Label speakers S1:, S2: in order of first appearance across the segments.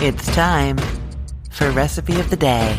S1: It's time for Recipe of the Day.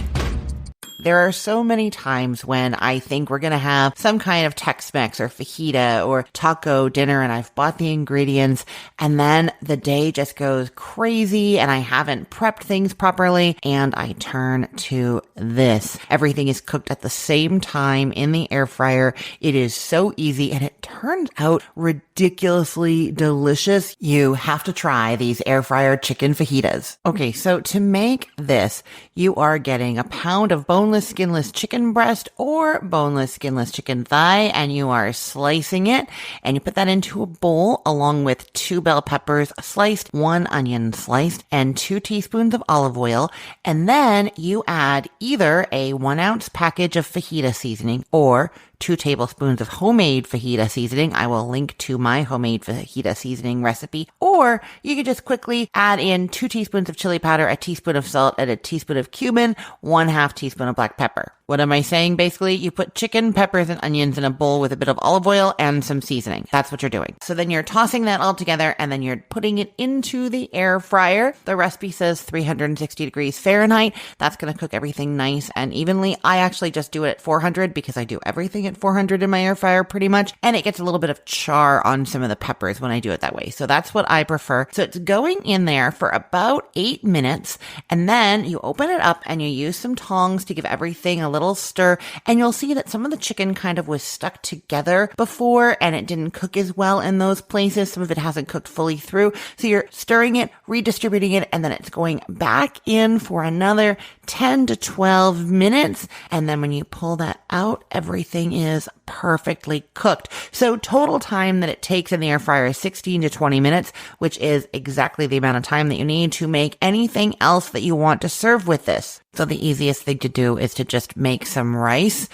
S1: There are so many times when I think we're going to have some kind of Tex-Mex or fajita or taco dinner and I've bought the ingredients and then the day just goes crazy and I haven't prepped things properly and I turn to this. Everything is cooked at the same time in the air fryer. It is so easy and it turns out ridiculously delicious. You have to try these air fryer chicken fajitas. Okay, so to make this, you are getting a pound of boneless, skinless chicken breast or boneless, skinless chicken thigh, and you are slicing it, and you put that into a bowl along with 2 bell peppers sliced, 1 onion sliced, and 2 teaspoons of olive oil, and then you add either a 1-ounce package of fajita seasoning or 2 tablespoons of homemade fajita seasoning. I will link to my homemade fajita seasoning recipe. Or you can just quickly add in 2 teaspoons of chili powder, a teaspoon of salt, and a teaspoon of cumin, 1/2 teaspoon of black pepper. What am I saying? Basically, you put chicken, peppers, and onions in a bowl with a bit of olive oil and some seasoning. That's what you're doing. So then you're tossing that all together and then you're putting it into the air fryer. The recipe says 360 degrees Fahrenheit. That's going to cook everything nice and evenly. I actually just do it at 400 because I do everything at 400 in my air fryer pretty much. And it gets a little bit of char on some of the peppers when I do it that way. So that's what I prefer. So it's going in there for about 8 minutes. And then you open it up and you use some tongs to give everything a little stir, and you'll see that some of the chicken kind of was stuck together before and it didn't cook as well in those places. Some of it hasn't cooked fully through. So you're stirring it, redistributing it, and then it's going back in for another 10 to 12 minutes. And then when you pull that out, everything is perfectly cooked. So total time that it takes in the air fryer is 16 to 20 minutes, which is exactly the amount of time that you need to make anything else that you want to serve with this. So the easiest thing to do is to just make some rice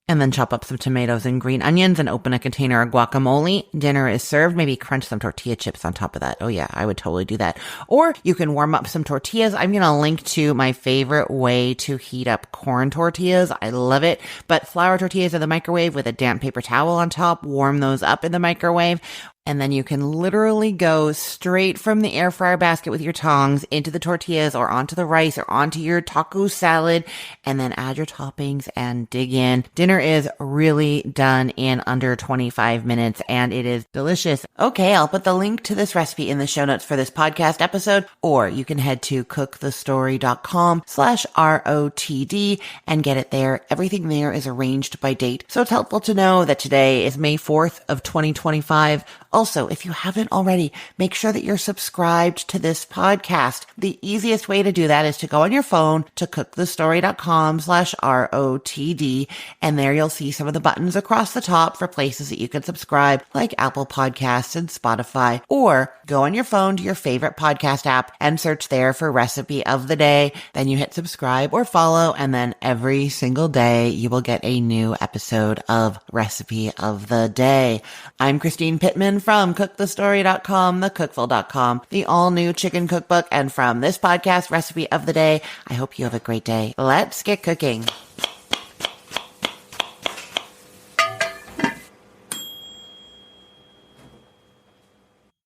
S1: and then chop up some tomatoes and green onions and open a container of guacamole. Dinner is served. Maybe crunch some tortilla chips on top of that. Oh yeah, I would totally do that. Or you can warm up some tortillas. I'm going to link to my favorite way to heat up corn tortillas. I love it. But flour tortillas in the microwave with a damp paper towel on top. Warm those up in the microwave. And then you can literally go straight from the air fryer basket with your tongs into the tortillas or onto the rice or onto your taco salad and then add your toppings and dig in. Dinner is really done in under 25 minutes and it is delicious. Okay, I'll put the link to this recipe in the show notes for this podcast episode, or you can head to cookthestory.com/ROTD and get it there. Everything there is arranged by date. So it's helpful to know that today is May 4th of 2025. Also, if you haven't already, make sure that you're subscribed to this podcast. The easiest way to do that is to go on your phone to cookthestory.com/ROTD, and there you'll see some of the buttons across the top for places that you can subscribe, like Apple Podcasts and Spotify, or go on your phone to your favorite podcast app and search there for Recipe of the Day. Then you hit subscribe or follow, and then every single day you will get a new episode of Recipe of the Day. I'm Christine Pittman from cookthestory.com, thecookful.com, the all-new chicken cookbook, and from this podcast, Recipe of the Day. I hope you have a great day. Let's get cooking.